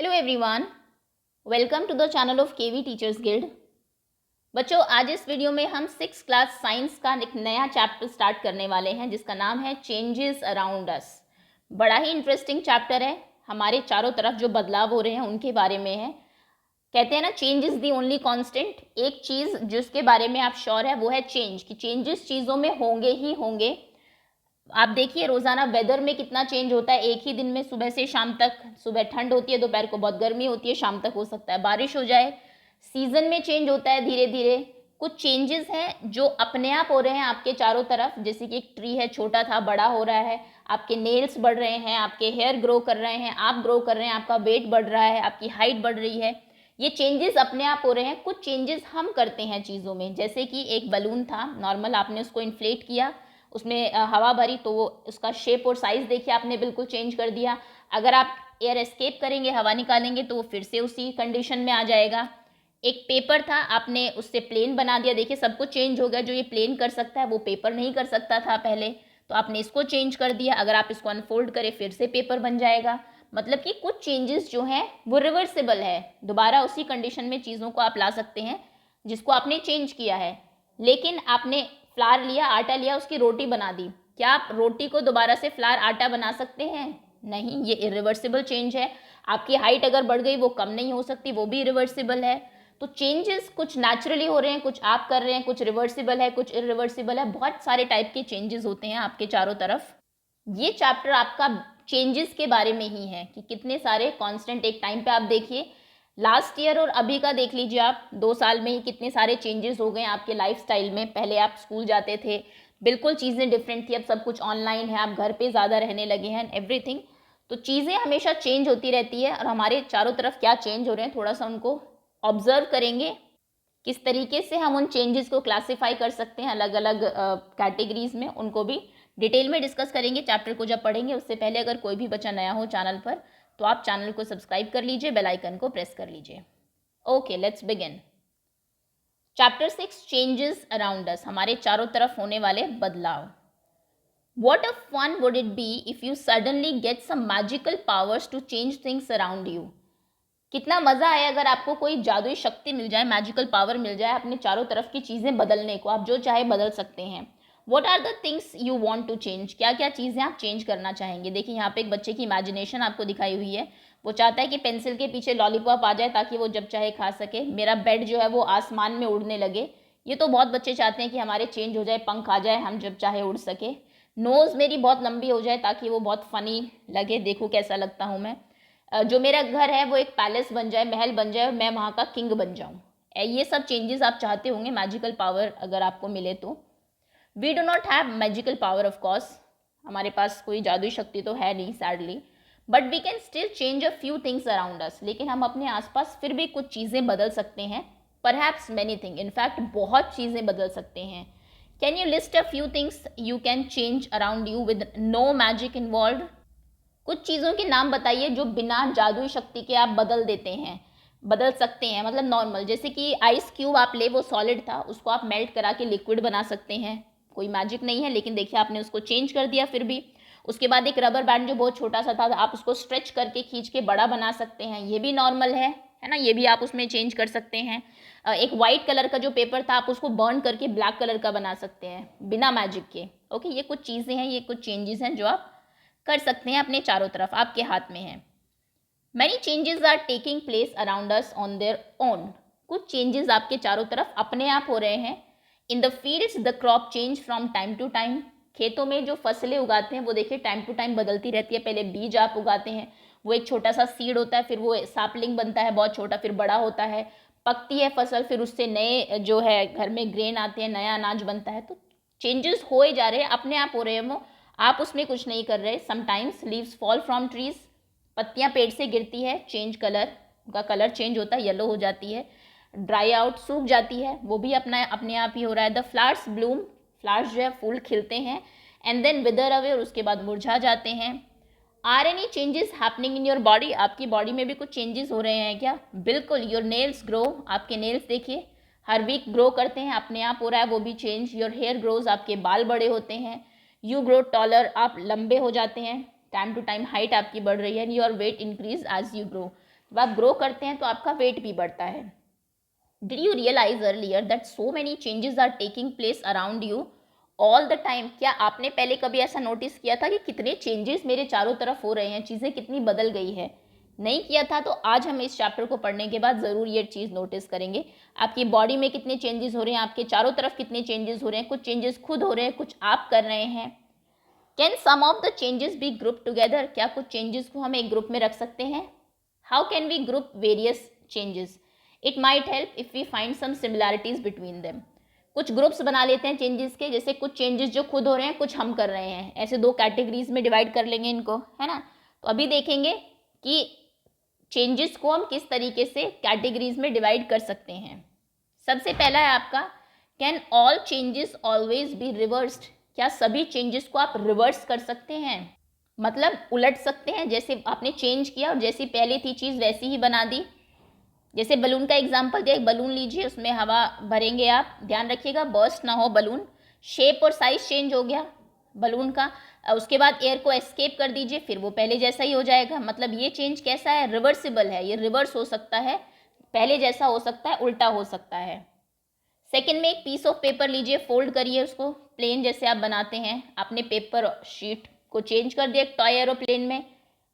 Hello everyone, welcome to the channel of KV teachers guild. बच्चों, आज इस video में हम 6th क्लास साइंस का एक नया चैप्टर स्टार्ट करने वाले हैं जिसका नाम है चेंजेस अराउंड अस। बड़ा ही इंटरेस्टिंग चैप्टर है। हमारे चारों तरफ जो बदलाव हो रहे हैं उनके बारे में है। कहते हैं ना, change is the only constant. एक चीज़ जिसके बारे में आप श्योर है वो है चेंज, कि चेंजेस चीज़ों में होंगे ही होंगे। आप देखिए रोज़ाना वेदर में कितना चेंज होता है। एक ही दिन में सुबह से शाम तक, सुबह ठंड होती है, दोपहर को बहुत गर्मी होती है, शाम तक हो सकता है बारिश हो जाए। सीज़न में चेंज होता है धीरे धीरे। कुछ चेंजेस हैं जो अपने आप हो रहे हैं आपके चारों तरफ, जैसे कि एक ट्री है, छोटा था बड़ा हो रहा है, आपके नेल्स बढ़ रहे हैं, आपके हेयर ग्रो कर रहे हैं, आप ग्रो कर रहे हैं, आपका वेट बढ़ रहा है, आपकी हाइट बढ़ रही है। ये चेंजेस अपने आप हो रहे हैं। कुछ चेंजेस हम करते हैं चीज़ों में, जैसे कि एक बलून था नॉर्मल, आपने उसको इन्फ्लेट किया, उसमें हवा भरी तो वो उसका शेप और साइज़ देखिए आपने बिल्कुल चेंज कर दिया। अगर आप एयर एस्केप करेंगे, हवा निकालेंगे, तो वो फिर से उसी कंडीशन में आ जाएगा। एक पेपर था, आपने उससे प्लेन बना दिया, देखिए सब कुछ चेंज हो गया। जो ये प्लेन कर सकता है वो पेपर नहीं कर सकता था पहले, तो आपने इसको चेंज कर दिया। अगर आप इसको अनफोल्ड करें फिर से पेपर बन जाएगा। मतलब कि कुछ चेंजेस जो हैं वो रिवर्सिबल है, दोबारा उसी कंडीशन में चीज़ों को आप ला सकते हैं जिसको आपने चेंज किया है। लेकिन आपने फ्लार लिया, आटा लिया, उसकी रोटी बना दी, क्या आप रोटी को दोबारा से फ्लार आटा बना सकते हैं? नहीं, ये इरिवर्सिबल चेंज है। आपकी हाइट अगर बढ़ गई वो कम नहीं हो सकती, वो भी इरिवर्सिबल है। तो चेंजेस कुछ नेचुरली हो रहे हैं, कुछ आप कर रहे हैं, कुछ रिवर्सिबल है, कुछ इरिवर्सिबल है। बहुत सारे टाइप के चेंजेस होते हैं आपके चारों तरफ। ये चैप्टर आपका चेंजेस के बारे में ही है कि कितने सारे कांस्टेंट एक टाइम पे आप देखिए, लास्ट ईयर और अभी का देख लीजिए आप, 2 साल में ही कितने सारे चेंजेस हो गए आपके लाइफस्टाइल में। पहले आप स्कूल जाते थे, बिल्कुल चीज़ें डिफरेंट थी, अब सब कुछ ऑनलाइन है, आप घर पे ज़्यादा रहने लगे हैं, एवरीथिंग। तो चीज़ें हमेशा चेंज होती रहती है और हमारे चारों तरफ क्या चेंज हो रहे हैं थोड़ा सा उनको ऑब्जर्व करेंगे। किस तरीके से हम उन चेंजेस को क्लासीफाई कर सकते हैं अलग अलग कैटेगरीज में, उनको भी डिटेल में डिस्कस करेंगे चैप्टर को जब पढ़ेंगे। उससे पहले अगर कोई भी बच्चा नया हो चैनल पर तो आप चैनल को सब्सक्राइब कर लीजिए, बेल आइकन को प्रेस कर लीजिए। Okay, let's begin. Chapter 6 changes around अस, हमारे चारों तरफ होने वाले बदलाव। What a fun would it be if you suddenly get some magical powers to change things around you? कितना मज़ा आए अगर आपको कोई जादुई शक्ति मिल जाए, मैजिकल पावर मिल जाए अपने चारों तरफ की चीज़ें बदलने को। आप जो चाहे बदल सकते हैं। What are the things you want to change? क्या क्या चीज़ें आप चेंज करना चाहेंगे? देखिए यहाँ पे एक बच्चे की इमेजिनेशन आपको दिखाई हुई है। वो चाहता है कि पेंसिल के पीछे लॉलीपॉप आ जाए ताकि वो जब चाहे खा सके। मेरा बेड जो है वो आसमान में उड़ने लगे। ये तो बहुत बच्चे चाहते हैं कि हमारे चेंज हो जाए, पंख आ जाए, हम जब चाहे उड़ सके। नोज़ मेरी बहुत लंबी हो जाए ताकि वो बहुत फ़नी लगे, देखो कैसा लगता हूँ मैं। जो मेरा घर है वो एक पैलेस बन जाए, महल बन जाए और मैं वहाँ का किंग बन जाऊँ। ये सब चेंजेस आप चाहते होंगे मैजिकल पावर अगर आपको मिले तो। We do not have magical power of course, हमारे पास कोई जादुई शक्ति तो है नहीं sadly, but we can still change a few things around us. लेकिन हम अपने आसपास फिर भी कुछ चीज़ें बदल सकते हैं। परहैप्स मैनी थिंग, इनफैक्ट बहुत चीज़ें बदल सकते हैं। Can you list a few things you can change around you with no magic involve? कुछ चीज़ों के नाम बताइए जो बिना जादुई शक्ति के आप बदल देते हैं, बदल सकते हैं, मतलब नॉर्मल। जैसे कि आइस क्यूब आप ले, वो सॉलिड था, उसको आप मेल्ट करा के लिक्विड बना सकते हैं। कोई मैजिक नहीं है, लेकिन देखिए आपने उसको चेंज कर दिया फिर भी। उसके बाद एक रबर बैंड जो बहुत छोटा सा था, आप उसको स्ट्रेच करके खींच के बड़ा बना सकते हैं, ये भी नॉर्मल है ना, ये भी आप उसमें चेंज कर सकते हैं। एक वाइट कलर का जो पेपर था आप उसको बर्न करके ब्लैक कलर का बना सकते हैं बिना मैजिक के। ओके, ये कुछ चीज़ें हैं, ये कुछ चेंजेस हैं जो आप कर सकते हैं अपने चारों तरफ, आपके हाथ में है। Many changes are taking place around us on their own. कुछ चेंजेस आपके चारों तरफ अपने आप हो रहे हैं। In the fields the crop change from time to time. खेतों में जो फसलें उगाते हैं वो देखिए टाइम टू टाइम बदलती रहती है। पहले बीज आप उगाते हैं, वो एक छोटा सा सीड होता है, फिर वो सैपलिंग बनता है बहुत छोटा, फिर बड़ा होता है, पकती है फसल, फिर उससे नए जो है घर में ग्रेन आते हैं, नया अनाज बनता है। तो चेंजेस हो ही जा रहे हैं, अपने आप हो रहे हैं वो, आप उसमें कुछ नहीं कर रहे। Sometimes leaves fall from trees, पत्तियां पेड़ से गिरती है, चेंज कलर, उनका कलर चेंज होता है, येलो हो जाती है। ड्राई आउट, सूख जाती है, वो भी अपने आप ही हो रहा है। द फ्लावर्स ब्लूम, फ्लावर्स जो है फूल खिलते हैं, एंड देन विदर अवे, और उसके बाद मुरझा जाते हैं। Are any changes happening in your body? आपकी बॉडी में भी कुछ चेंजेस हो रहे हैं क्या? बिल्कुल। योर नेल्स ग्रो, आपके नेल्स देखिए हर वीक ग्रो करते हैं, अपने आप हो रहा है वो भी चेंज। योर हेयर ग्रोज, आपके बाल बड़े होते हैं। यू ग्रो टॉलर, आप लंबे हो जाते हैं, टाइम टू टाइम हाइट आपकी बढ़ रही है। Your weight increase as you grow. जब आप ग्रो करते हैं तो आपका वेट भी बढ़ता है। Did you realize earlier that so many changes are taking place around you all the time? क्या आपने पहले कभी ऐसा नोटिस किया था कि कितने चेंजेस मेरे चारों तरफ हो रहे हैं, चीज़ें कितनी बदल गई है? नहीं किया था तो आज हम इस चैप्टर को पढ़ने के बाद ज़रूर ये चीज़ नोटिस करेंगे। आपकी बॉडी में कितने चेंजेस हो रहे हैं, आपके चारों तरफ कितने चेंजेस हो रहे हैं, कुछ चेंजेस खुद हो रहे हैं, कुछ आप कर रहे हैं। Can some of the changes be group together? क्या कुछ चेंजेस को हम एक ग्रुप में रख सकते हैं? How can we group various changes? It might help if we find some similarities between them. कुछ ग्रुप्स बना लेते हैं चेंजेस के, जैसे कुछ चेंजेस जो खुद हो रहे हैं, कुछ हम कर रहे हैं, ऐसे दो कैटेगरीज में डिवाइड कर लेंगे इनको, है ना। तो अभी देखेंगे कि चेंजेस को हम किस तरीके से कैटेगरीज में डिवाइड कर सकते हैं। सबसे पहला है आपका, can all changes always be reversed? क्या सभी चेंजेस को आप रिवर्स कर सकते हैं, मतलब उलट सकते हैं? जैसे आपने चेंज किया और जैसी पहले थी चीज़ वैसी ही बना दी। जैसे बलून का एग्जांपल दिया, एक बलून लीजिए, उसमें हवा भरेंगे आप, ध्यान रखिएगा बर्स्ट ना हो बलून। शेप और साइज चेंज हो गया बलून का, उसके बाद एयर को एस्केप कर दीजिए, फिर वो पहले जैसा ही हो जाएगा। मतलब ये चेंज कैसा है, रिवर्सिबल है, ये रिवर्स हो सकता है, पहले जैसा हो सकता है, उल्टा हो सकता है। सेकंड में एक पीस ऑफ पेपर लीजिए, फोल्ड करिए उसको, प्लेन जैसे आप बनाते हैं, आपने पेपर शीट को चेंज कर दिया एक टॉय एरोप्लेन में,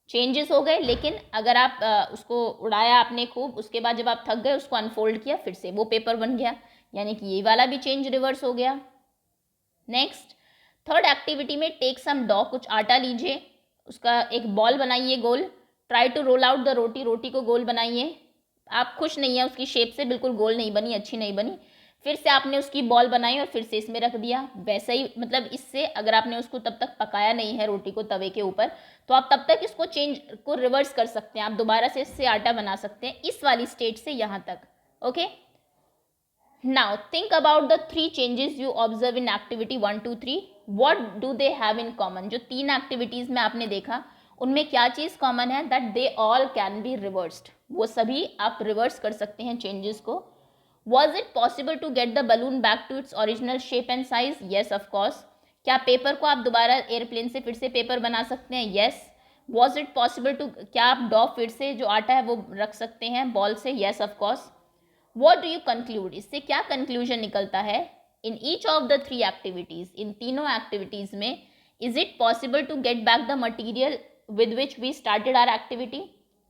चेंजेस हो गए। लेकिन अगर आप उसको उड़ाया आपने खूब, उसके बाद जब आप थक गए उसको अनफोल्ड किया, फिर से वो पेपर बन गया, यानी कि ये वाला भी चेंज रिवर्स हो गया। नेक्स्ट, थर्ड एक्टिविटी में टेक सम डॉ, कुछ आटा लीजिए, उसका एक बॉल बनाइए गोल, try to roll out the roti, रोटी को गोल बनाइए। आप खुश नहीं है उसकी शेप से, बिल्कुल गोल नहीं बनी, अच्छी नहीं बनी, फिर से आपने उसकी बॉल बनाई और फिर से इसमें रख दिया, वैसा ही। मतलब इससे अगर आपने उसको तब तक पकाया नहीं है रोटी को तवे के ऊपर, तो आप तब तक इसको चेंज को रिवर्स कर सकते हैं, आप दोबारा से इससे आटा बना सकते हैं, इस वाली स्टेट से यहाँ तक। Okay, now think about the 3 changes you observe in activity 1, 2, 3। What do they have in common? जो 3 एक्टिविटीज में आपने देखा, उनमें क्या चीज़ कॉमन है? That they all can be reversed, वो सभी आप रिवर्स कर सकते हैं चेंजेस को। Was it possible to get the balloon back to its original shape and size? Yes, of course. क्या पेपर को आप दोबारा एयरप्लेन से फिर से पेपर बना सकते हैं? Yes. Was it possible to, क्या आप डॉ फिर से जो आटा है वो रख सकते हैं बॉल से? Yes, of course. What do you conclude? इससे क्या कंक्लूजन निकलता है? In each of the 3 activities, इन तीनों एक्टिविटीज में, is it possible to get back the material with which we started our activity?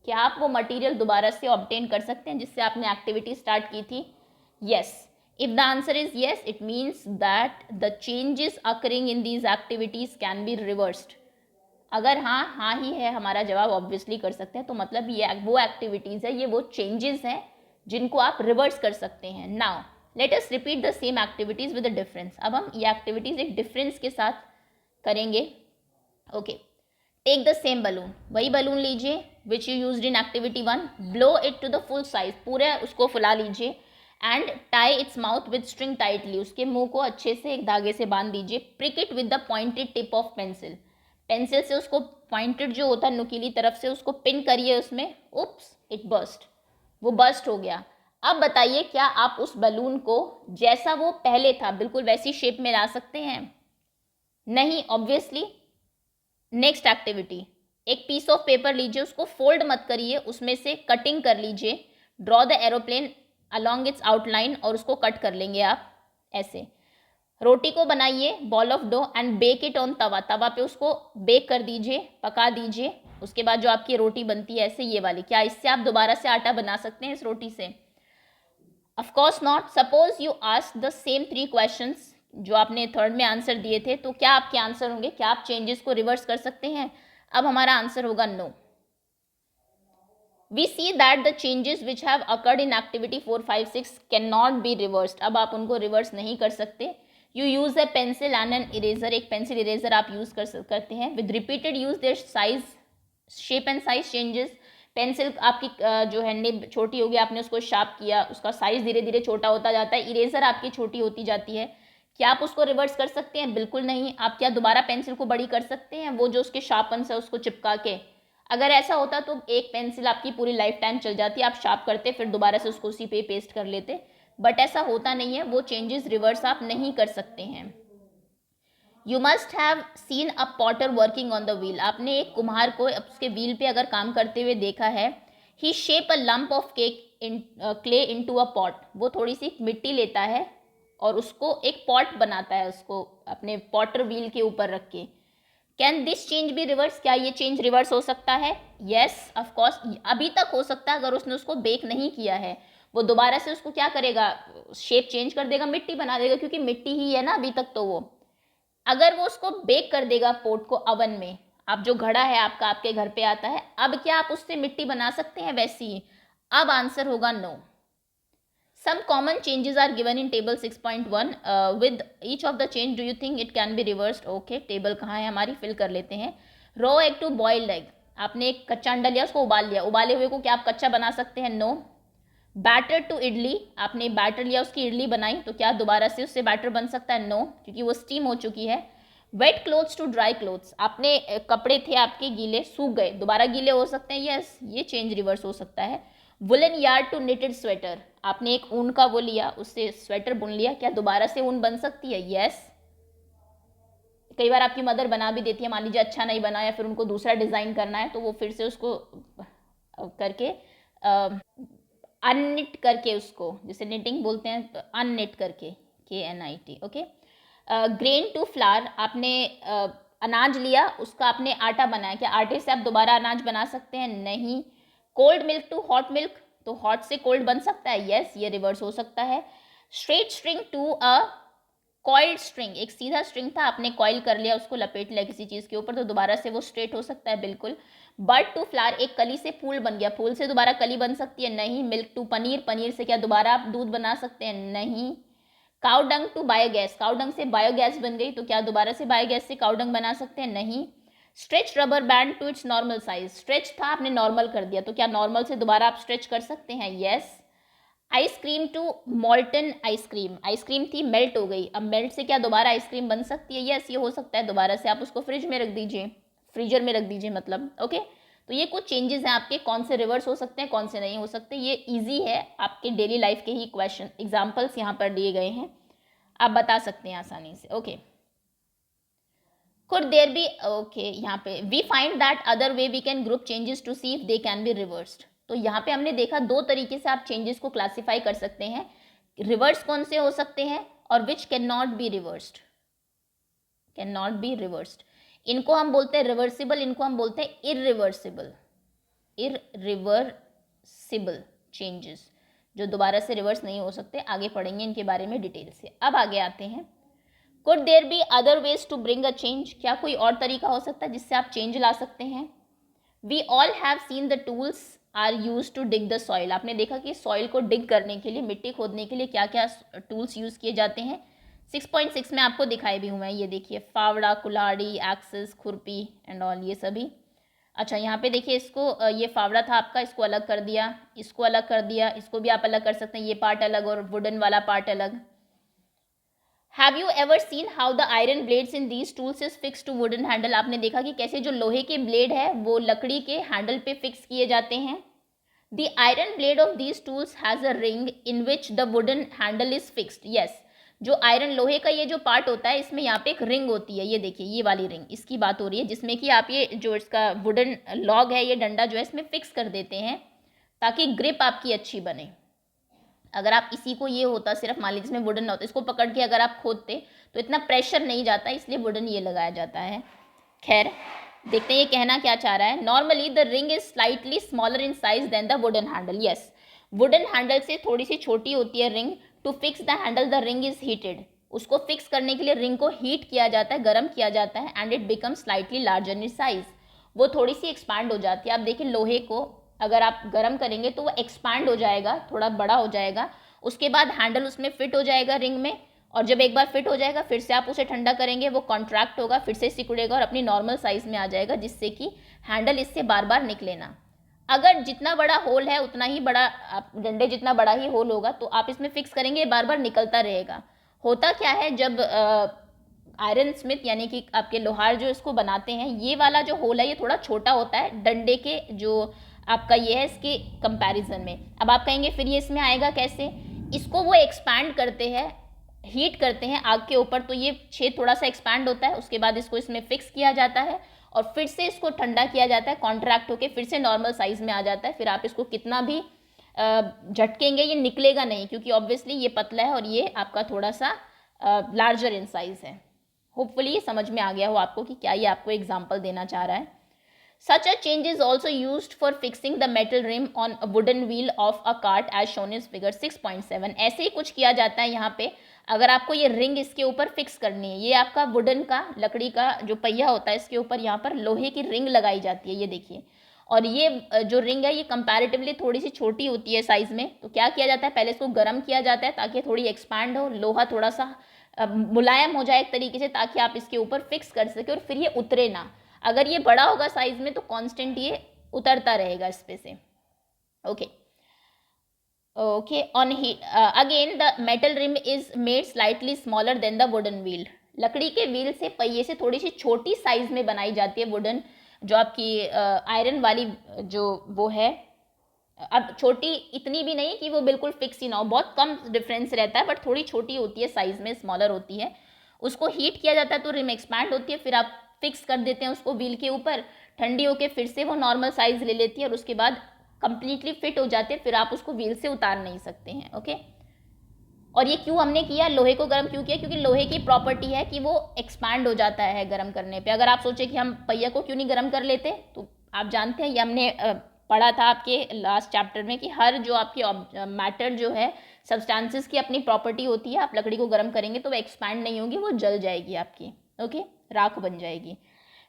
क्या आप वो मटेरियल दोबारा से ऑब्टेन कर सकते हैं जिससे आपने एक्टिविटी स्टार्ट की थी? Yes. If the answer is yes, it means that the changes occurring in these activities can be reversed. अगर हाँ ही है हमारा जवाब, ऑब्वियसली कर सकते हैं, तो मतलब ये वो एक्टिविटीज़ है, ये वो चेंजेस हैं जिनको आप रिवर्स कर सकते हैं। Now let us repeat the same activities with a difference. अब हम ये एक्टिविटीज़ एक डिफरेंस के साथ करेंगे। Okay, take the same balloon, वही बलून लीजिए which you used in activity 1, blow it to the full size, पूरे उसको फुला लीजिए, and tie its mouth with string tightly, उसके मुंह को अच्छे से एक धागे से बांध दीजिए। Prick it with the pointed tip of pencil, pencil से उसको पॉइंटेड जो होता है नुकीली तरफ से उसको पिन करिए उसमें। उप्स, इट बर्स्ट, वो बर्स्ट हो गया। अब बताइए क्या आप उस बलून को जैसा वो पहले था बिल्कुल वैसी शेप में ला सकते हैं? नहीं, ऑब्वियसली। नेक्स्ट एक्टिविटी, एक पीस ऑफ पेपर लीजिए, उसको फोल्ड मत करिए, उसमें से कटिंग कर लीजिए, draw the aeroplane along its outline, और उसको कट कर लेंगे आप ऐसे। रोटी को बनाइए, ball of dough, and bake it on tava, तवा पे उसको बेक कर दीजिए, पका दीजिए। उसके बाद जो आपकी रोटी बनती है ऐसे, ये वाली, क्या इससे आप दोबारा से आटा बना सकते हैं इस रोटी से? Of course not. Suppose you ask the same 3 questions जो आपने थर्ड में आंसर दिए थे, तो क्या आपके आंसर होंगे? क्या आप चेंजेस को रिवर्स कर सकते हैं? अब हमारा आंसर होगा no. We see that the changes which have occurred in activity 4, 5, 6 cannot be reversed. अब आप उनको रिवर्स नहीं कर सकते। You use a pencil and an eraser, एक पेंसिल इरेजर आप यूज करते हैं। With repeated use their size, shape and size changes. Pencil आपकी जो है निब छोटी होगी, आपने उसको शार्प किया, उसका साइज धीरे धीरे छोटा होता जाता है, इरेजर आपकी छोटी होती जाती है। क्या आप उसको रिवर्स कर सकते हैं? बिल्कुल नहीं। आप क्या दोबारा पेंसिल को बड़ी कर सकते हैं, वो जो उसके शार्पन्स है उसको चिपका के? अगर ऐसा होता तो एक पेंसिल आपकी पूरी लाइफ टाइम चल जाती, आप शार्प करते फिर दोबारा से उसको उसी पे पेस्ट कर लेते, बट ऐसा होता नहीं है, वो चेंजेस रिवर्स आप नहीं कर सकते हैं। You must have seen a Potter working on the wheel, आपने एक कुम्हार को उसके व्हील पे अगर काम करते हुए देखा है। He shape a lump of cake in clay into a pot, वो थोड़ी सी मिट्टी लेता है और उसको एक पॉट बनाता है, उसको अपने पॉटर व्हील के ऊपर रख के। Can this change be reverse, क्या ये चेंज रिवर्स हो सकता है? यस ऑफ कोर्स, अभी तक हो सकता है। अगर उसने उसको बेक नहीं किया है, वो दोबारा से उसको क्या करेगा, शेप चेंज कर देगा, मिट्टी बना देगा, क्योंकि मिट्टी ही है ना अभी तक तो वो। अगर वो उसको बेक कर देगा पोट को अवन में, आप जो घड़ा है आपका आपके घर पे आता है, अब क्या आप उससे मिट्टी बना सकते हैं वैसी ही? अब आंसर होगा no. Some common changes are given in table 6.1. With each of the change, do you think it can be reversed? Okay, table कहाँ है हमारी, फिल कर लेते हैं। Raw egg to boiled egg, आपने एक कच्चा अंडा लिया, उसको उबाल लिया, उबाले हुए को क्या आप कच्चा बना सकते हैं? नो। बैटर टू इडली, आपने बैटर लिया, उसकी इडली बनाई, तो क्या दोबारा से उससे बैटर बन सकता है? नो, क्योंकि वो स्टीम हो चुकी है। Wet clothes to dry clothes, आपने कपड़े थे आपके गीले, सूख गए, दोबारा गीले हो सकते हैं? यस, ये चेंज रिवर्स हो सकता है। Woollen yard to knitted sweater, आपने एक ऊन का वो लिया, उससे स्वेटर बुन लिया, क्या दोबारा से ऊन बन सकती है? यस। कई बार आपकी मदर बना भी देती है, मान लीजिए अच्छा नहीं बना या फिर उनको दूसरा डिज़ाइन करना है, तो वो फिर से उसको करके अननिट करके, उसको जिसे निटिंग बोलते हैं, तो अननिट करके, KNIT। Okay. Grain to flour, आपने अनाज लिया, उसका आपने आटा बनाया, क्या आटे से आप दोबारा अनाज बना सकते हैं? नहीं। Cold milk to hot milk, तो हॉट से कोल्ड बन सकता है? यस, ये रिवर्स हो सकता है। Straight string to a coiled string, एक सीधा स्ट्रिंग था, आपने कॉइल कर लिया, उसको लपेट लिया किसी चीज़ के ऊपर, तो दोबारा से वो स्ट्रेट हो सकता है? बिल्कुल। बर्ड टू फ्लावर, एक कली से फूल बन गया, फूल से दोबारा कली बन सकती है? नहीं। मिल्क टू पनीर, पनीर से क्या दोबारा आप दूध बना सकते हैं? नहीं। Cow dung to biogas, cow dung से बायोगैस बन गई, तो क्या दोबारा से बायोगैस से काउ डंग बना सकते हैं? नहीं। Stretch rubber band to its normal size, stretch था, आपने नॉर्मल कर दिया, तो क्या नॉर्मल से दोबारा आप स्ट्रेच कर सकते हैं? Yes. Ice cream to molten ice cream, ice cream थी, मेल्ट हो गई, अब मेल्ट से क्या दोबारा आइसक्रीम बन सकती है? यस, ये हो सकता है दोबारा से, आप उसको फ्रिज में रख दीजिए, फ्रीजर में रख दीजिए मतलब। ओके, तो ये कुछ चेंजेस हैं आपके, कौन से रिवर्स हो सकते हैं, कौन से नहीं हो सकते। ये इजी है, आपके डेली लाइफ के ही क्वेश्चन एग्जाम्पल्स यहाँ पर दिए गए हैं, आप बता सकते हैं आसानी से। Okay, could there be, okay, यहाँ पे we find that other way we can group changes to see if they can be reversed। तो यहाँ पे हमने देखा दो तरीके से आप चेंजेस को क्लासीफाई कर सकते हैं, रिवर्स कौन से हो सकते हैं और which can not be reversed, can not be reversed. इनको हम बोलते हैं रिवर्सिबल, इनको हम बोलते हैं इररिवर्सिबल, इररिवर्सिबल चेंजेस, जो दोबारा से रिवर्स नहीं हो सकते। आगे पढ़ेंगे इनके बारे में डिटेल से। अब आगे आते हैं, Could there be other ways to bring a change, क्या कोई और तरीका हो सकता है जिससे आप चेंज ला सकते हैं? We all have seen the tools are used to dig the soil, आपने देखा कि सॉइल को डिग करने के लिए, मिट्टी खोदने के लिए क्या क्या टूल्स यूज़ किए जाते हैं। 6.6 में आपको दिखाए भी हुए हैं, ये देखिए, फावड़ा, कुल्हाड़ी, एक्सेस, खुरपी एंड ऑल, ये सभी। अच्छा, यहाँ पे देखिए, इसको ये फावड़ा था आपका, इसको अलग कर दिया, इसको अलग कर दिया, इसको भी आप अलग कर सकते हैं, ये पार्ट अलग और वुडन वाला पार्ट अलग। Have you ever seen how the iron blades in these tools is fixed to wooden handle, आपने देखा कि कैसे जो लोहे के ब्लेड है वो लकड़ी के हैंडल पे फिक्स किए जाते हैं। The iron blade of these tools has a ring in which the wooden handle is fixed, yes, जो आयरन लोहे का ये जो पार्ट होता है, इसमें यहाँ पे एक रिंग होती है, ये देखिए, ये वाली रिंग, इसकी बात हो रही है, जिसमें कि आप ये जो इसका वुडन लॉग है, ये डंडा जो है, इसमें फिक्स कर देते हैं ताकि ग्रिप आपकी अच्छी बने। अगर आप इसी को, ये होता सिर्फ, मान लीजिए इसमें वुडन ना होता, इसको पकड़ के अगर आप खोदते तो इतना प्रेशर नहीं जाता, इसलिए वुडन ये लगाया जाता है। खैर, देखते हैं ये कहना क्या चाह रहा है। Normally the ring is slightly smaller in size than the wooden handle, yes, wooden handle से थोड़ी सी छोटी होती है ring. To fix the handle the ring is heated, उसको फिक्स करने के लिए रिंग को हीट किया जाता है, गर्म किया जाता है, and it become slightly larger in size, वो थोड़ी सी एक्सपांड हो जाती है। आप देखिए, लोहे को अगर आप गर्म करेंगे तो वो एक्सपांड हो जाएगा, थोड़ा बड़ा हो जाएगा, उसके बाद हैंडल उसमें फिट हो जाएगा रिंग में, और जब एक बार फिट हो जाएगा फिर से आप उसे ठंडा करेंगे, वो कॉन्ट्रैक्ट होगा, फिर से सिकुड़ेगा और अपनी नॉर्मल साइज में आ जाएगा, जिससे कि हैंडल इससे बार बार निकले ना। अगर जितना बड़ा होल है उतना ही बड़ा, आप डंडे जितना बड़ा ही होल होगा तो आप इसमें फिक्स करेंगे, बार बार निकलता रहेगा। होता क्या है, जब आयरन स्मिथ यानी कि आपके लोहार जो इसको बनाते हैं, ये वाला जो होल है ये थोड़ा छोटा होता है डंडे के जो आपका ये है इसके कंपैरिजन में। अब आप कहेंगे फिर ये इसमें आएगा कैसे, इसको वो एक्सपैंड करते हैं, हीट करते हैं आग के ऊपर, तो ये छेद थोड़ा सा एक्सपैंड होता है, उसके बाद इसको इसमें फिक्स किया जाता है, और फिर से इसको ठंडा किया जाता है, कॉन्ट्रैक्ट होके फिर से नॉर्मल साइज में आ जाता है। फिर आप इसको कितना भी झटकेंगे ये निकलेगा नहीं, क्योंकि ऑब्वियसली ये पतला है और ये आपका थोड़ा सा लार्जर इन साइज है। होपफुली ये समझ में आ गया हो आपको कि क्या ये आपको एग्जाम्पल देना चाह रहा है। Such a change is also used for fixing the metal rim on a wooden wheel of a cart as shown in figure 6.7। ऐसे ही कुछ किया जाता है यहाँ पे। अगर आपको ये रिंग इसके ऊपर फिक्स करनी है, ये आपका वुडन का, लकड़ी का जो पहिया होता है, इसके ऊपर यहाँ पर लोहे की रिंग लगाई जाती है, ये देखिए। और ये जो रिंग है ये कंपैरेटिवली थोड़ी सी छोटी होती है साइज में। तो क्या किया जाता है, पहले इसको गर्म किया जाता है ताकि थोड़ी एक्सपैंड हो, लोहा थोड़ा सा मुलायम हो जाए एक तरीके से, ताकि आप इसके ऊपर फिक्स कर सके और फिर ये उतरे ना। अगर ये बड़ा होगा साइज में तो कांस्टेंट ये उतरता रहेगा इस पे से। Okay okay on heat again the metal rim is made slightly smaller than the wooden wheel. लकड़ी के व्हील से, पहिए से थोड़ी सी छोटी साइज में बनाई जाती है वुडन, जो आपकी आयरन वाली जो वो है। अब छोटी इतनी भी नहीं कि वो बिल्कुल फिक्स ही ना हो, बहुत कम डिफरेंस रहता है, बट थोड़ी छोटी होती है साइज में, स्मॉलर होती है। उसको हीट किया जाता है तो रिम एक्सपैंड होती है, फिर आप फिक्स कर देते हैं उसको व्हील के ऊपर, ठंडी होके फिर से वो नॉर्मल साइज ले लेती है और उसके बाद कंप्लीटली फिट हो जाते हैं, फिर आप उसको व्हील से उतार नहीं सकते हैं। ओके, और ये क्यों हमने किया, लोहे को गर्म क्यों किया, क्योंकि लोहे की प्रॉपर्टी है कि वो एक्सपैंड हो जाता है गर्म करने पे। अगर आप सोचे कि हम पहिया को क्यों नहीं गर्म कर लेते, तो आप जानते हैं, ये हमने पढ़ा था आपके लास्ट चैप्टर में कि हर जो आपकी मैटर जो है, सब्सटेंसेस की अपनी प्रॉपर्टी होती है। आप लकड़ी को गर्म करेंगे तो वो एक्सपैंड नहीं होगी, वो जल जाएगी आपकी। ओके, राख बन जाएगी।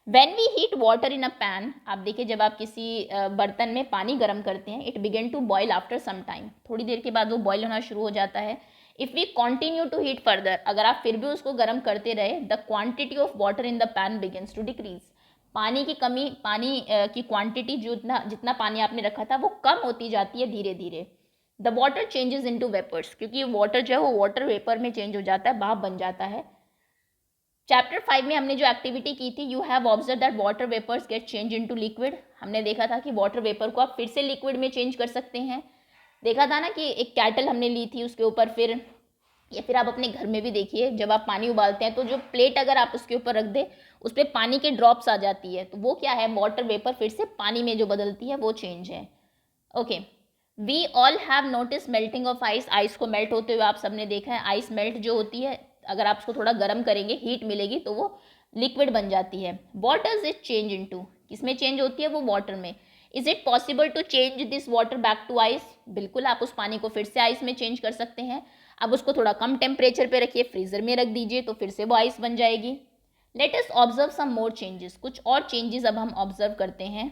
When we heat water in a pan, आप देखिए जब आप किसी बर्तन में पानी गर्म करते हैं, it begin to boil after some time, थोड़ी देर के बाद वो बॉयल होना शुरू हो जाता है। If we continue to heat further, अगर आप फिर भी उसको गर्म करते रहे, the quantity of water in the pan begins to decrease, पानी की कमी, पानी की क्वांटिटी, जो जितना पानी आपने रखा था वो कम होती जाती है धीरे धीरे। The water changes into vapours, क्योंकि वाटर जो है वो वाटर वेपर में चेंज हो जाता है, भाप बन जाता है। चैप्टर 5 में हमने जो एक्टिविटी की थी, you have observe that water vapours get change into liquid. हमने देखा था कि वाटर वेपर को आप फिर से लिक्विड में चेंज कर सकते हैं। देखा था ना कि एक कैटल हमने ली थी, उसके ऊपर फिर, या फिर आप अपने घर में भी देखिए, जब आप पानी उबालते हैं तो जो प्लेट अगर आप उसके ऊपर रख दे, उस पर पानी के ड्रॉप्स आ जाती है, तो वो क्या है, वाटर वेपर फिर से पानी में जो बदलती है वो चेंज है। Okay, we all have notice melting of ice, ice को मेल्ट होते हुए आप सबने देखा है। आइस मेल्ट जो होती है, अगर आप उसको थोड़ा गर्म करेंगे, हीट मिलेगी तो वो लिक्विड बन जाती है। What does it change into, किसमें चेंज होती है, वो वाटर में। Is it possible to change this water back to ice, बिल्कुल आप उस पानी को फिर से आइस में चेंज कर सकते हैं। अब उसको थोड़ा कम टेम्परेचर पे रखिए, फ्रीजर में रख दीजिए, तो फिर से वो आइस बन जाएगी। Let us observe some more changes, कुछ और चेंजेस अब हम ऑब्जर्व करते हैं।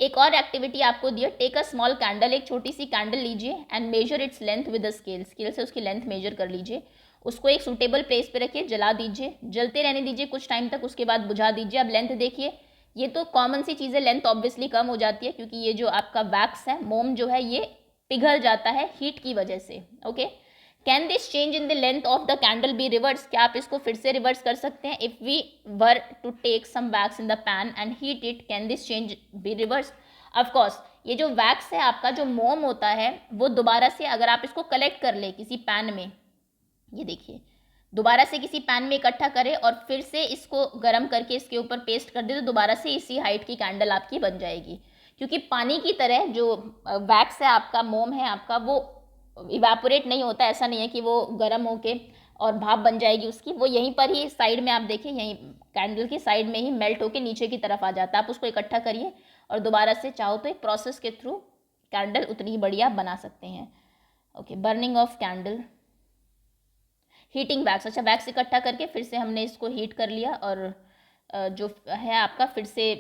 एक और एक्टिविटी आपको दी है, टेक अ स्मॉल कैंडल, एक छोटी सी कैंडल लीजिए and measure its length with a scale, scale से उसकी लेंथ मेजर कर लीजिए। उसको एक सूटेबल प्लेस पे रखिए, जला दीजिए, जलते रहने दीजिए कुछ टाइम तक, उसके बाद बुझा दीजिए। अब लेंथ देखिए, ये तो कॉमन सी चीज़ है, लेंथ ऑब्वियसली कम हो जाती है क्योंकि ये जो आपका वैक्स है, मोम जो है, ये पिघल जाता है हीट की वजह से। Okay, can this change in the length of the candle be reverse, क्या आप इसको फिर से रिवर्स कर सकते हैं। If we were to take some wax in the pan and heat it, can this change be reverse. Of course, ये जो वैक्स है आपका, जो मोम होता है, वो दोबारा से अगर आप इसको कलेक्ट कर ले किसी पैन में, ये देखिए, दोबारा से किसी पैन में इकट्ठा करें और फिर से इसको गर्म करके इसके ऊपर पेस्ट कर दे, तो दोबारा से इसी हाइट की कैंडल आपकी बन जाएगी। क्योंकि पानी की तरह जो वैक्स है आपका, मोम है आपका, वो इवेपोरेट नहीं होता, ऐसा नहीं है कि वो गर्म होके और भाप बन जाएगी उसकी, वो यहीं पर ही साइड में आप देखिए, यहीं कैंडल की साइड में ही मेल्ट होके नीचे की तरफ आ जाता है। आप उसको इकट्ठा करिए और दोबारा से चाहो तो एक प्रोसेस के थ्रू कैंडल उतनी ही बढ़िया बना सकते हैं। Okay, burning of candle, heating wax, अच्छा वैक्स इकट्ठा करके फिर से हमने इसको हीट कर लिया और जो है आपका फिर से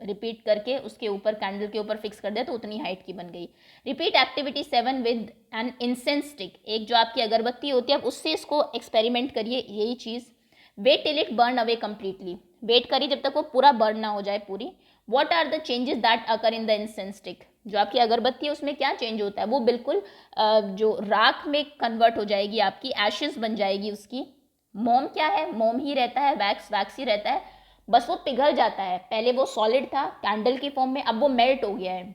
रिपीट करके उसके ऊपर, कैंडल के ऊपर फिक्स कर दिया, तो उतनी हाइट की बन गई। Repeat activity 7 with an incense stick, एक जो आपकी अगरबत्ती होती है, अब उससे इसको एक्सपेरिमेंट करिए यही चीज़। Wait till it burn away completely, wait करिए जब तक वो पूरा बर्न ना हो जाए पूरी। What are the changes that occur in the incense stick, जो आपकी अगरबत्ती है उसमें क्या चेंज होता है, वो बिल्कुल जो राख में कन्वर्ट हो जाएगी, आपकी एशेस बन जाएगी उसकी। मोम क्या है, मोम ही रहता है, वैक्स ही रहता है, बस वो पिघल जाता है। पहले वो सॉलिड था कैंडल की फॉर्म में, अब वो मेल्ट हो गया है।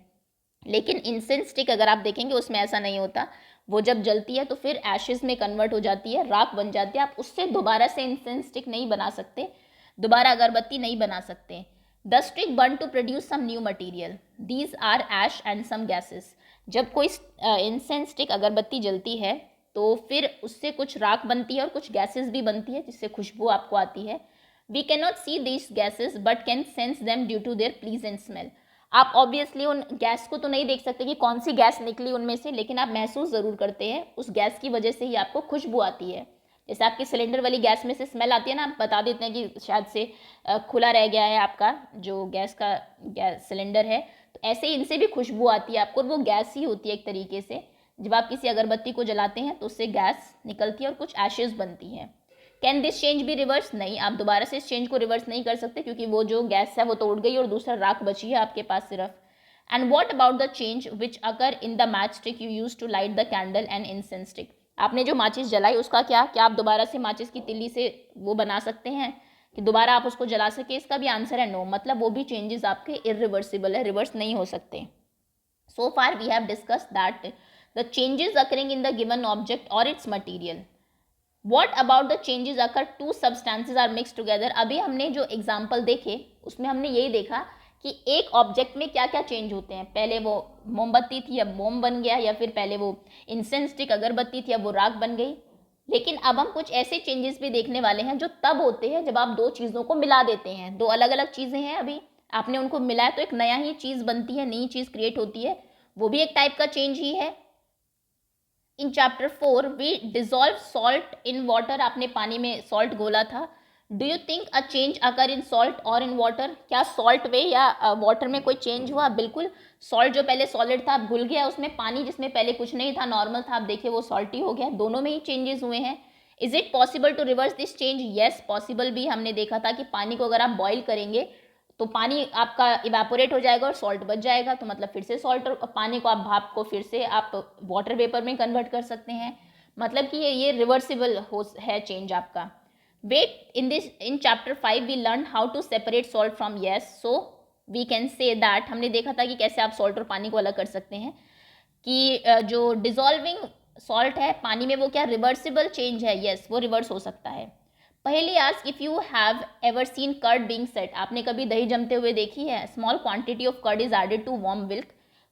लेकिन इंसेंस स्टिक अगर आप देखेंगे उसमें ऐसा नहीं होता, वो जब जलती है तो फिर एशेज़ में कन्वर्ट हो जाती है, राख बन जाती है। आप उससे दोबारा से इंसेंस स्टिक नहीं बना सकते, दोबारा अगरबत्ती नहीं बना सकते। The stick burn to produce some new material, these are ash and some gases. जब कोई इंसेंस स्टिक अगरबत्ती जलती है तो फिर उससे कुछ राख बनती है और कुछ गैसेस भी बनती है जिससे खुशबू आपको आती है। We can not see this gases but can sense them due to their pleasant smell. आप ऑब्वियसली उन गैस को तो नहीं देख सकते कि कौन सी गैस निकली उनमें से, लेकिन आप महसूस ज़रूर करते हैं उस गैस की वजह से ही आपको खुशबू आती है। जैसे आपकी सिलेंडर वाली गैस में से स्मेल आती है ना, आप बता देते हैं कि शायद से खुला रह गया है आपका जो गैस सिलेंडर है, तो ऐसे ही इनसे भी खुशबू आती है आपको, और वो गैस ही होती है एक तरीके से। जब आप किसी अगरबत्ती को जलाते हैं तो उससे गैस निकलती है और कुछ एशेज बनती हैं। Can this change be reverse? नहीं, आप दोबारा से इस चेंज को रिवर्स नहीं कर सकते क्योंकि वो जो गैस है वो तो उड़ गई और दूसरा राख बची है आपके पास सिर्फ। And what about the change which occur in the match stick you use to light the candle and incense stick? आपने जो माचिस जलाई उसका क्या आप दोबारा से माचिस की तिल्ली से वो बना सकते हैं कि दोबारा आप उसको जला सके? इसका भी आंसर है नो। मतलब वो भी चेंजेस आपके इरिवर्सिबल है, रिवर्स नहीं हो सकते। So far we have discussed that the changes occurring in the given object और its material. What about the changes occur to substances are mix together? अभी हमने जो एग्जाम्पल देखे उसमें हमने यही देखा कि एक ऑब्जेक्ट में क्या क्या चेंज होते हैं। पहले वो मोमबत्ती थी, अब मोम बन गया, या फिर पहले वो इंसेंस स्टिक अगरबत्ती थी, अब वो राख बन गई। लेकिन अब हम कुछ ऐसे चेंजेस भी देखने वाले हैं जो तब होते हैं जब आप दो चीज़ों को मिला देते हैं। दो अलग अलग चीज़ें हैं, अभी आपने उनको मिलाया तो एक नया ही चीज़ बनती है, नई चीज़ क्रिएट होती है, वो भी एक टाइप का चेंज ही है। In chapter 4 we dissolve salt in water. आपने पानी में सॉल्ट घोला था। Do you think a change occur in salt or in water? क्या सॉल्ट में या वाटर में कोई चेंज हुआ? बिल्कुल। सॉल्ट जो पहले सॉलिड था अब घुल गया उसमें, पानी जिसमें पहले कुछ नहीं था, नॉर्मल था, आप देखिए वो सॉल्टी हो गया। दोनों में ही चेंजेस हुए हैं। Is it possible to reverse this change? Yes possible भी। हमने देखा था कि पानी को अगर आप बॉईल करेंगे तो पानी आपका इवेपोरेट हो जाएगा और सॉल्ट बच जाएगा, तो मतलब फिर से सॉल्ट और पानी को आप भाप को फिर से आप वाटर वेपर में कन्वर्ट कर सकते हैं। मतलब कि ये रिवर्सिबल है चेंज आपका। Wait in chapter 5 we learn how to separate salt from yes, so we can say that. हमने देखा था कि कैसे आप सॉल्ट और पानी को अलग कर सकते हैं, कि जो डिजॉल्विंग सॉल्ट है पानी में वो क्या रिवर्सिबल चेंज है? येस वो रिवर्स हो सकता है। पहली ask if you have ever seen curd being set. आपने कभी दही जमते हुए देखी है? Small quantity of curd is added to warm milk.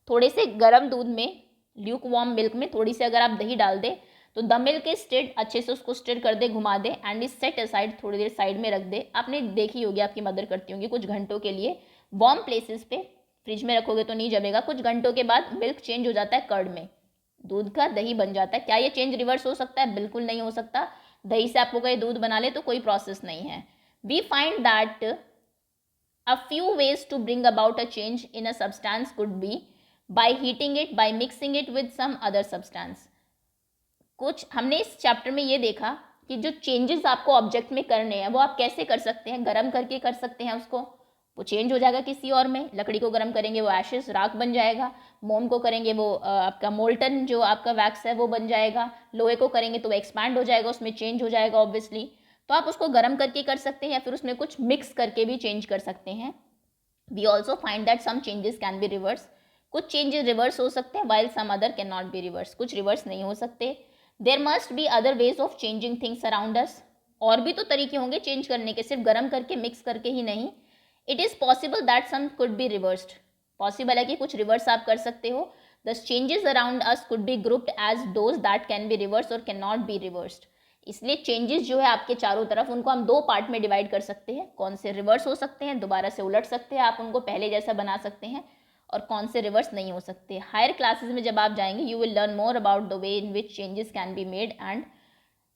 थोड़े से गर्म दूध में, ल्यूक वार्म मिल्क में थोड़ी सी अगर आप दही डाल दे तो द मिल्क इज स्टिर्ड, अच्छे से उसको स्टिर कर दे, घुमा दे, एंड इज सेट असाइड, थोड़ी देर साइड में रख दे। आपने देखी होगी, आपकी मदर करती होंगी कुछ घंटों के लिए वार्म प्लेसेस पे। फ्रिज में रखोगे तो नहीं जमेगा। कुछ घंटों के बाद मिल्क चेंज हो जाता है कर्ड में, दूध का दही बन जाता है। क्या ये चेंज रिवर्स हो सकता है? बिल्कुल नहीं हो सकता। दही से आपको कहीं दूध बना ले तो कोई प्रोसेस नहीं है। We find that a few ways to bring about a change in a substance could be by heating it, by mixing it with some other substance. कुछ हमने इस चैप्टर में ये देखा कि जो चेंजेस आपको ऑब्जेक्ट में करने हैं वो आप कैसे कर सकते हैं। गर्म करके कर सकते हैं उसको, वो चेंज हो जाएगा किसी और में। लकड़ी को गर्म करेंगे वो एशेस राख बन जाएगा। मोम को करेंगे वो आपका मोल्टन जो आपका वैक्स है वो बन जाएगा। लोहे को करेंगे तो वो एक्सपैंड हो जाएगा, उसमें चेंज हो जाएगा ऑब्वियसली। तो आप उसको गर्म करके कर सकते हैं या फिर उसमें कुछ मिक्स करके भी चेंज कर सकते हैं। We also find that some changes can be reverse. कुछ चेंजेस रिवर्स हो सकते हैं while some other can not be reverse, कुछ रिवर्स नहीं हो सकते। There must be other ways of changing things around us. और भी तो तरीके होंगे चेंज करने के, सिर्फ गर्म करके मिक्स करके ही नहीं। It is possible that some could be reversed. Possible है कि कुछ रिवर्स आप कर सकते हो। The changes around us could be grouped as those that can be reversed or can not be reversed. इसलिए चेंजेस जो है आपके चारों तरफ उनको हम दो पार्ट में डिवाइड कर सकते हैं। कौन से रिवर्स हो सकते हैं, दोबारा से उलट सकते हैं, आप उनको पहले जैसा बना सकते हैं, और कौन से रिवर्स नहीं हो सकते। हायर क्लासेस में जब आप जाएंगे you will learn more about the way in which changes can be made and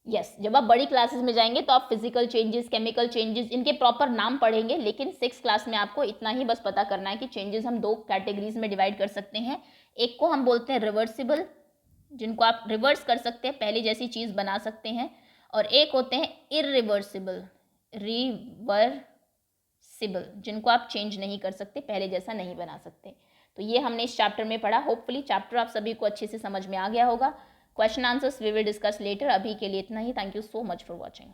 yes, जब आप बड़ी क्लासेस में जाएंगे तो आप फिजिकल चेंजेस, केमिकल चेंजेस, इनके प्रॉपर नाम पढ़ेंगे। लेकिन 6th क्लास में आपको इतना ही बस पता करना है कि चेंजेस हम दो कैटेगरीज में डिवाइड कर सकते हैं। एक को हम बोलते हैं रिवर्सिबल, जिनको आप रिवर्स कर सकते हैं, पहले जैसी चीज़ बना सकते हैं, और एक होते हैं इरिवर्सिबल, रिवर्सिबल, जिनको आप चेंज नहीं कर सकते, पहले जैसा नहीं बना सकते। तो ये हमने इस चैप्टर में पढ़ा। होपफुली चैप्टर आप सभी को अच्छे से समझ में आ गया होगा। Question answers we will discuss later. अभी के लिए इतना ही। Thank you so much for watching.